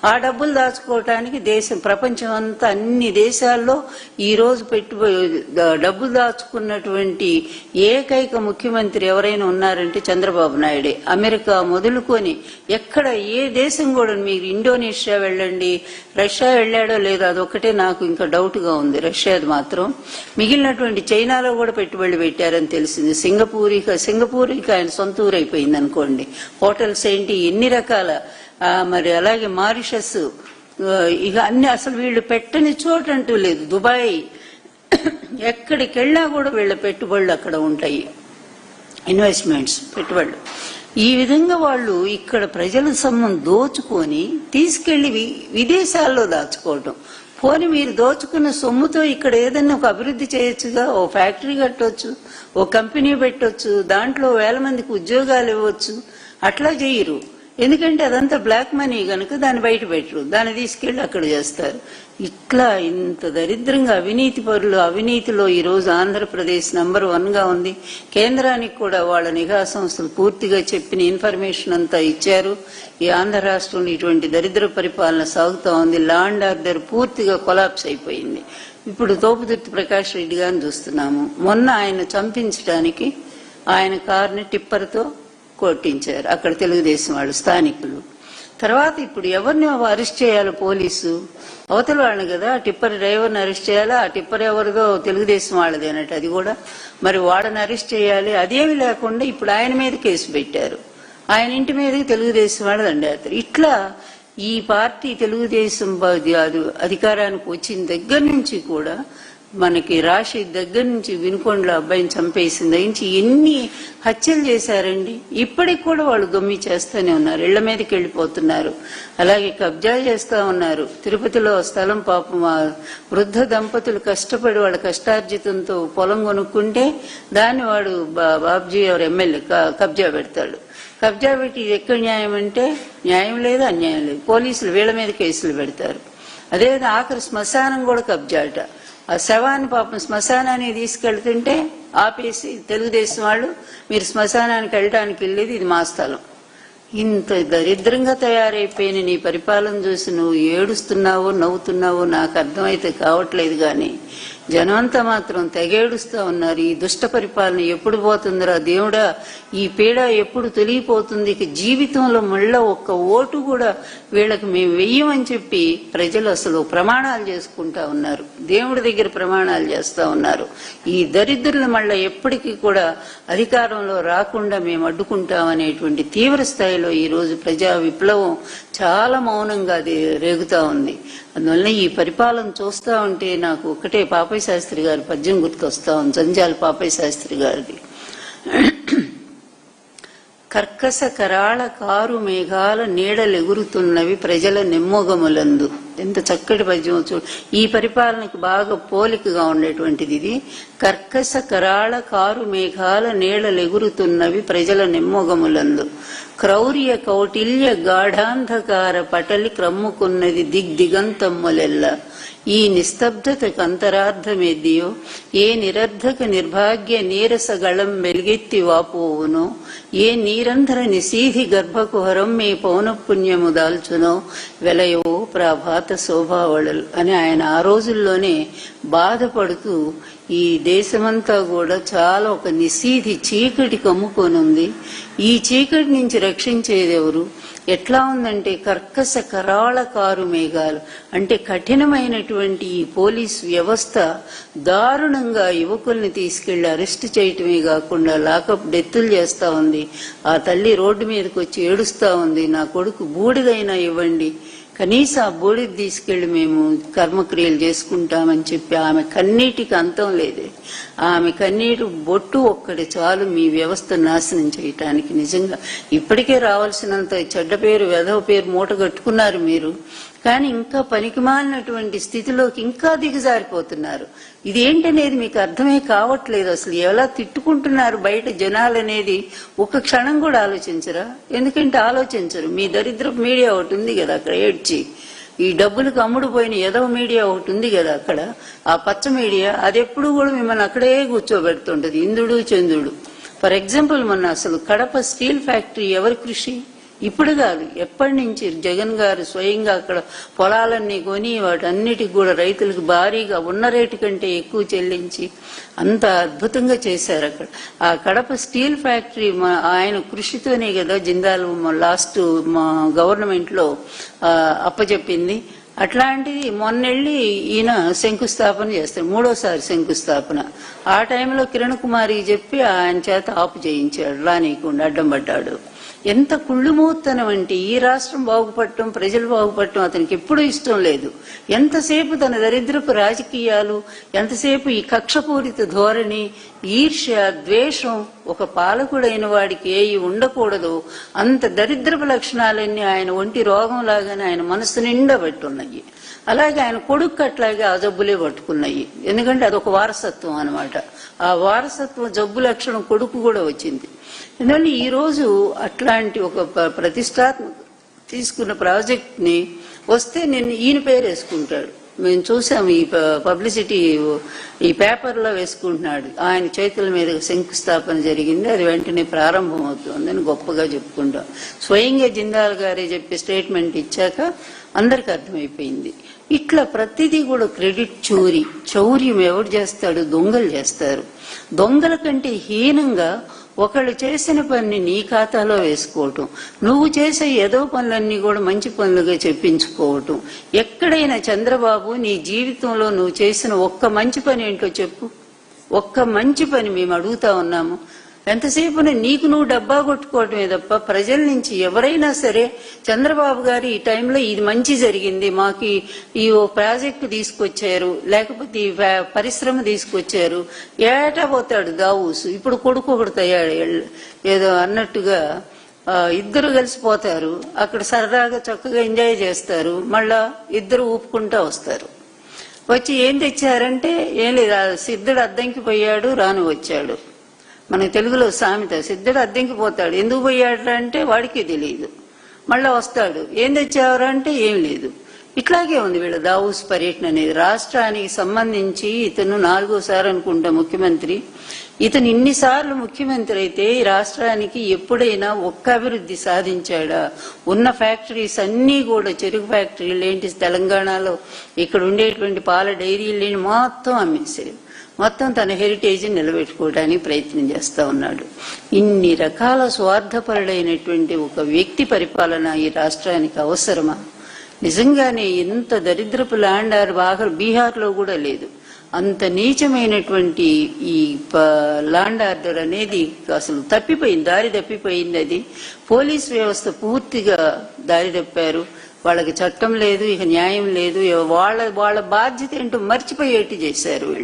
ఆ డబ్బులు దాచుకోవటానికి ప్రపంచం అంతా అన్ని దేశాల్లో ఈ రోజు డబ్బులు దాచుకున్నటువంటి ఏకైక ముఖ్యమంత్రి ఎవరైనా ఉన్నారంటే చంద్రబాబు నాయుడే. అమెరికా మొదలుకొని ఎక్కడ ఏ దేశం కూడా, మీరు ఇండోనేషియా వెళ్ళండి, రష్యా వెళ్ళాడో లేదో అదొక్కటే నాకు ఇంకా డౌట్ గా ఉంది, రష్యాది మాత్రం. మిగిలినటువంటి చైనాలో కూడా పెట్టుబడులు పెట్టారని తెలిసింది. సింగపూర్కి ఆయన సొంత ఊరు అయిపోయింది అనుకోండి. హోటల్స్ ఏంటి, ఎన్ని రకాల, మరి అలాగే మారిషస్, ఇక అన్ని, అసలు వీళ్ళు పెట్టని చోటు అంటూ లేదు. దుబాయ్, ఎక్కడికి వెళ్ళా కూడా వీళ్ళ పెట్టుబడులు అక్కడ ఉంటాయి, ఇన్వెస్ట్మెంట్స్, పెట్టుబడులు. ఈ విధంగా వాళ్ళు ఇక్కడ ప్రజల సొమ్మును దోచుకొని తీసుకెళ్లి విదేశాల్లో దాచుకోవటం. పోనీ మీరు దోచుకున్న సొమ్ముతో ఇక్కడ ఏదైనా ఒక అభివృద్ధి చేయొచ్చుగా, ఓ ఫ్యాక్టరీ కట్టొచ్చు, ఓ కంపెనీ పెట్టొచ్చు, దాంట్లో 1000 మందికి ఉద్యోగాలు ఇవ్వచ్చు. అట్లా చేయరు, ఎందుకంటే అదంతా బ్లాక్ మనీ కనుక దాన్ని బయట పెట్టరు, దాన్ని తీసుకెళ్లి అక్కడ చేస్తారు. ఇట్లా ఇంత దరిద్రంగా అవినీతి పరులు, అవినీతిలో ఈరోజు ఆంధ్రప్రదేశ్ నంబర్ 1 గా ఉంది. కేంద్రానికి కూడా వాళ్ళ నిఘా సంస్థలు పూర్తిగా చెప్పిన ఇన్ఫర్మేషన్ అంతా ఇచ్చారు. ఈ ఆంధ్ర రాష్ట్రంలో ఇటువంటి దరిద్ర పరిపాలన సాగుతూ ఉంది. లా అండ్ ఆర్డర్ పూర్తిగా కొలాప్స్ అయిపోయింది. ఇప్పుడు తోపుదుర్తి ప్రకాష్ రెడ్డి గారిని చూస్తున్నాము. మొన్న ఆయన చంపించడానికి ఆయన కారుని టిప్పర్తో కొట్టించారు అక్కడ తెలుగుదేశం వాళ్ళు, స్థానికులు. తర్వాత ఇప్పుడు ఎవరిని అరెస్ట్ చేయాలో పోలీసు, అవతల వాళ్ళని కదా, ఆ టిప్పర్ డ్రైవర్ని అరెస్ట్ చేయాలా, ఆ టిప్పర్ ఎవరిదో తెలుగుదేశం వాళ్ళది అన్నట్టు, అది కూడా మరి వాడని అరెస్ట్ చేయాలి. అదేమి లేకుండా ఇప్పుడు ఆయన మీద కేసు పెట్టారు, ఆయన ఇంటి మీదకి తెలుగుదేశం వాళ్ళు దండేస్తారు. ఇట్లా ఈ పార్టీ తెలుగుదేశం అధికారానికి వచ్చిన దగ్గర నుంచి కూడా మనకి రాశి దగ్గర నుంచి వినుకొండల అబ్బాయిని చంపేసిన దగ్గర నుంచి ఎన్ని హత్యలు చేశారండి. ఇప్పటికి కూడా వాళ్ళు గమ్మి చేస్తూనే ఉన్నారు, ఇళ్ల మీదకి వెళ్ళిపోతున్నారు, అలాగే కబ్జా చేస్తా ఉన్నారు. తిరుపతిలో స్థలం పాపం వృద్ధ దంపతులు కష్టపడి వాళ్ళ కష్టార్జితంతో పొలం కొనుక్కుంటే దాన్ని వాడు బాబ్జీ ఎవరు ఎమ్మెల్యే కబ్జా పెడతాడు. కబ్జా పెట్టి ఎక్కడ న్యాయం అంటే న్యాయం లేదు, అన్యాయం లేదు. పోలీసులు వీళ్ళ మీద కేసులు పెడతారు. అదేవిధంగా ఆఖరి శ్మశానం కూడా కబ్జాట. ఆ శవాన్ని పాపం శ్మశానానికి తీసుకెళ్తుంటే ఆపేసి తెలుగుదేశం వాళ్ళు, మీరు శ్మశానానికి వెళ్ళడానికి వెళ్ళేది, ఇది మా స్థలం. ఇంత దరిద్రంగా తయారైపోయిన నీ పరిపాలన చూసి నువ్వు ఏడుస్తున్నావో నవ్వుతున్నావో నాకు అర్థమైతే కావట్లేదు, కానీ జనమంతా మాత్రం తెగేడుస్తూ ఉన్నారు. ఈ దుష్ట పరిపాలన ఎప్పుడు పోతుందిరా దేవుడా, ఈ పీడ ఎప్పుడు తొలిగిపోతుంది, ఇక జీవితంలో మళ్ళా ఒక్క ఓటు కూడా వీళ్ళకి మేము వెయ్యమని చెప్పి ప్రజలు అసలు ప్రమాణాలు చేసుకుంటా ఉన్నారు, దేవుడి దగ్గర ప్రమాణాలు చేస్తా ఉన్నారు. ఈ దరిద్రులు మళ్ళా ఎప్పటికీ కూడా అధికారంలో రాకుండా మేము అడ్డుకుంటామనేటువంటి తీవ్ర స్థాయిలో ఈ రోజు ప్రజా విప్లవం చాలా మౌనంగా అది రేగుతా ఉంది. అందువల్ల ఈ పరిపాలన చూస్తా ఉంటే నాకు ఒకటే పాపయ్య శాస్త్రి గారి పద్యం గుర్తుకొస్తా ఉంది, జంజాల పాపయ్య శాస్త్రి గారిది. కర్కశ కరాళ కారు మేఘాల నీడలెగురుతున్నవి ప్రజల నెమ్మొగములందు. ఎంత చక్కటి పద్యం చూడు. ఈ పరిపాలనకి బాగా పోలికగా ఉండేటువంటిది ఇది. కర్కశ కరాళ కారు మేఘాల నీడలెగురుతున్నవి ప్రజల నెమ్మొగములందు, క్రౌర్య కౌటిల్య గాఢాంధకార పటలి క్రమ్ముకున్నది దిగ్దిగంతమ్ములెల్ల. ఈ నిస్తబ్దతకు అంతరార్థమేదియో, ఏ నిరర్ధక నిర్భాగ్య నీరసగళం వెలుగెత్తి వాపోవునో, ఏ నీరంధ్ర నిశీధి గర్భకుహరం మే పౌనఃపుణ్యము దాల్చునో, వెలయో ప్రభాత శోభావళలు అని ఆయన ఆ రోజుల్లోనే బాధపడుతూ ఈ దేశమంతా కూడా చాలా ఒక నిశీధి చీకటి కమ్ముకొనుంది. ఈ చీకటి నుంచి రక్షించేది ఎవరు? ఎట్లా ఉందంటే కర్కశ కరాళ కారు మేఘాలు అంటే కఠినమైనటువంటి ఈ పోలీస్ వ్యవస్థ దారుణంగా యువకుల్ని తీసుకెళ్లి అరెస్ట్ చేయటమే కాకుండా లాకప్ డెత్తులు చేస్తా ఉంది. ఆ తల్లి రోడ్డు మీదకి వచ్చి ఏడుస్తా ఉంది, నా కొడుకు బూడిదైనా ఇవ్వండి, కనీసం ఆ బూడిద తీసుకెళ్లి మేము కర్మక్రియలు చేసుకుంటామని చెప్పి ఆమె కన్నీటికి అంతం లేదే. ఆమె కన్నీరు బొట్టు ఒక్కటి చాలు మీ వ్యవస్థ నాశనం చేయటానికి. నిజంగా ఇప్పటికే రావాల్సినంత చెడ్డ పేరు, వెధవ పేరు మూట కట్టుకున్నారు మీరు, కానీ ఇంకా పనికిమాలినటువంటి స్థితిలోకి ఇంకా దిగజారిపోతున్నారు. ఇదేంటనేది మీకు అర్థమే కావట్లేదు. అసలు ఎలా తిట్టుకుంటున్నారు బయట జనాలు అనేది ఒక క్షణం కూడా ఆలోచించరా? ఎందుకంటే ఆలోచించరు. మీ దరిద్రపు మీడియా ఒకటి ఉంది కదా అక్కడ ఏడ్చి, ఈ డబ్బులకు అమ్ముడుపోయిన ఎదవ మీడియా ఒకటి ఉంది కదా అక్కడ, ఆ పచ్చ మీడియా, అది ఎప్పుడు కూడా మిమ్మల్ని అక్కడే కూర్చోబెడుతుంటది, ఇంద్రుడు చంద్రుడు. ఫర్ ఎగ్జాంపుల్ మొన్న అసలు కడప స్టీల్ ఫ్యాక్టరీ ఎవరి కృషి? ఇప్పుడు కాదు, ఎప్పటి నుంచి జగన్ గారు స్వయంగా అక్కడ పొలాలన్నీ కొని వాటన్నిటికి కూడా రైతులకు భారీగా ఉన్న రేటు కంటే ఎక్కువ చెల్లించి అంత అద్భుతంగా చేశారు. అక్కడ ఆ కడప స్టీల్ ఫ్యాక్టరీ ఆయన కృషితోనే కదా జిందాల్ లాస్ట్ మా గవర్నమెంట్ లో అప్పచెప్పింది. అట్లాంటిది మొన్నెళ్ళి ఈయన శంకుస్థాపన చేస్తాడు, 3వసారి శంకుస్థాపన. ఆ టైంలో కిరణ్ కుమారికి చెప్పి ఆయన చేత ఆపు చేయించాడు, రానీయకుండా అడ్డం పడ్డాడు. ఎంత కుళ్ళుమూతనం అంటే ఈ రాష్ట్రం బాగుపడటం, ప్రజలు బాగుపడటం అతనికి ఎప్పుడూ ఇష్టం లేదు. ఎంతసేపు తన దరిద్రపు రాజకీయాలు, ఎంతసేపు ఈ కక్షపూరిత ధోరణి, ఈర్ష్య, ద్వేషం, ఒక పాలకుడైన వాడికి ఏవి ఉండకూడదు అంత దరిద్రపు లక్షణాలన్నీ ఆయన ఒంటి రోగంలాగానే ఆయన మనసు నిండా పెట్టున్నాయి. అలాగే ఆయన కొడుకు అట్లాగే ఆ జబ్బులే పట్టుకున్నాయి. ఎందుకంటే అదొక వారసత్వం అనమాట. ఆ వారసత్వం జబ్బు లక్షణం కొడుకు కూడా వచ్చింది. ఎందుకంటే ఈ రోజు అట్లాంటి ఒక ప్రతిష్టాత్మక తీసుకున్న ప్రాజెక్ట్ ని వస్తే నేను ఈయన పేరు వేసుకుంటాడు. మేము చూసాం, ఈ పబ్లిసిటీ ఈ పేపర్లో వేసుకుంటున్నాడు. ఆయన చేతుల మీద శంకుస్థాపన జరిగింది, అది వెంటనే ప్రారంభం అవుతుందని గొప్పగా చెప్పుకుంటాం. స్వయంగా జిందాల్ గారే చెప్పి స్టేట్మెంట్ ఇచ్చాక అందరికి అర్థమైపోయింది. ఇట్లా ప్రతిదీ కూడా క్రెడిట్ చౌర్యం ఎవరు చేస్తాడు? దొంగలు చేస్తారు. దొంగల కంటే హీనంగా ఒకళ్ళు చేసిన పని నీ ఖాతాలో వేసుకోవటం, నువ్వు చేసే ఏదో పనులన్నీ కూడా మంచి పనులుగా చెప్పించుకోవటం. ఎక్కడైనా చంద్రబాబు నీ జీవితంలో నువ్వు చేసిన ఒక్క మంచి పని ఏంటో చెప్పు. ఒక్క మంచి పని మేము అడుగుతా ఉన్నాము. ఎంతసేపు నీకు నువ్వు డబ్బా కొట్టుకోవటమే తప్ప ప్రజల నుంచి ఎవరైనా సరే చంద్రబాబు గారు ఈ టైంలో ఇది మంచి జరిగింది, మాకు ఈ ప్రాజెక్టు తీసుకొచ్చారు, లేకపోతే ఈ పరిశ్రమ తీసుకొచ్చారు, ఏటా పోతాడు దావూసు. ఇప్పుడు కొడుకు ఒకడు తయారు ఏదో అన్నట్టుగా ఇద్దరు కలిసిపోతారు, అక్కడ సరదాగా చక్కగా ఎంజాయ్ చేస్తారు, మళ్ళా ఇద్దరు ఊపుకుంటా వస్తారు. వచ్చి ఏం తెచ్చారంటే ఏం లేదు, సిద్ధుడు అద్దంకి పోయాడు రాను వచ్చాడు. మనకు తెలుగులో సామెత, సిద్ధుడు అద్దెంకి పోతాడు, ఎందుకు పోయాడు అంటే వాడికి తెలియదు, మళ్ళా వస్తాడు, ఏం తెచ్చావరా అంటే ఏం లేదు. ఇట్లాగే ఉంది వీళ్ళ దావూస్ పర్యటన అనేది. రాష్ట్రానికి సంబంధించి ఇతను 4వసారి అనుకుంటా ముఖ్యమంత్రి. ఇతను ఇన్నిసార్లు ముఖ్యమంత్రి అయితే ఈ రాష్ట్రానికి ఎప్పుడైనా ఒక్క అభివృద్ధి సాధించాడా? ఉన్న ఫ్యాక్టరీస్ అన్నీ కూడా, చెరుకు ఫ్యాక్టరీలు ఏంటి తెలంగాణలో, ఇక్కడ ఉండేటువంటి పాల డైరీలని మొత్తం అమ్మేశారు. మొత్తం తన హెరిటేజ్ నిలబెట్టుకోవడానికి ప్రయత్నం చేస్తా ఉన్నాడు. ఇన్ని రకాల స్వార్థపరుడైనటువంటి ఒక వ్యక్తి పరిపాలన ఈ రాష్ట్రానికి అవసరమా? నిజంగానే ఇంత దరిద్రపు ల్యాండ్ ఆర్డర్ బీహార్లో కూడా లేదు. అంత నీచమైనటువంటి ఈ ల్యాండ్ ఆర్డర్ అనేది అసలు తప్పిపోయింది, దారి తప్పిపోయింది. అది పోలీస్ వ్యవస్థ పూర్తిగా దారి తప్పారు. వాళ్ళకి చట్టం లేదు, ఇక న్యాయం లేదు, వాళ్ళ బాధ్యత ఏంటో మర్చిపోయేట్టు చేశారు వీళ్ళు.